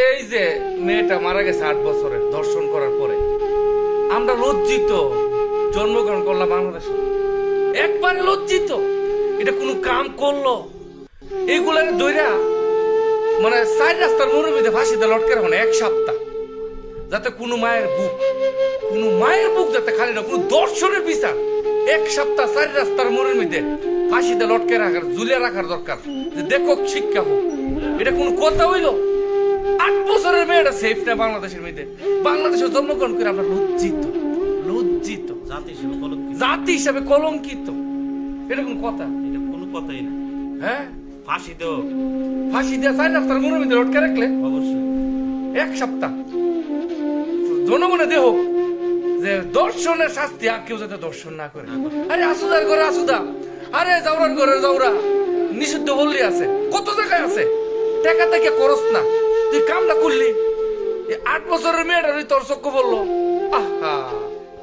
এই যে মেয়েটা মারা গেছে 8 বছরের ধর্ষণ করার পরে, আমরা লজ্জিত। জন্মগ্রহণ করলাম বাংলাদেশে, একবারে লজ্জিত। এটা কোনো কাম করলো? এগুলার দইরা মানে 4 রাস্তার মোড়ের মধ্যে ফাঁসিতে লটকে রাখো না 1 সপ্তাহ, যাতে কোনো মায়ের বুক যাতে খালি না, কোনো দর্শনের বিচার 1 সপ্তাহ 4 রাস্তার মোড়ের মধ্যে ফাঁসিতে লটকে রাখার, ঝুলিয়ে রাখার দরকার, যে দেখো শিক্ষা হোক। এটা কোনো কথা হইল? 8 বছরের মেয়েটা সেফ না বাংলাদেশের মধ্যে? বাংলাদেশে জন্মগ্রহণ করে আমরা লজ্জিত, জাতি হিসাবে কলঙ্কিত। এটা কোন কথা? এটা কোনো কথাই না। হ্যাঁ, ফাঁসি তো ফাঁসি দিয়ে 4 রাস্তার মোড়ের মধ্যে লটকে রাখলে অবশ্যই 1 সপ্তাহ জনগণে দেহ যে দর্শনের শাস্তি, আর কেউ যাতে দর্শন না করে। আরে আসুদার ঘরে আসুদা, আরে জাউরার ঘরে জাউরা, নিষিদ্ধ বললি আছে, কত জায়গায় আছে। টাকা থেকে খরচ না, তুই কামটা করলি, 8 বছরের মেয়েটা তোর চক্ষু বললো। আহা,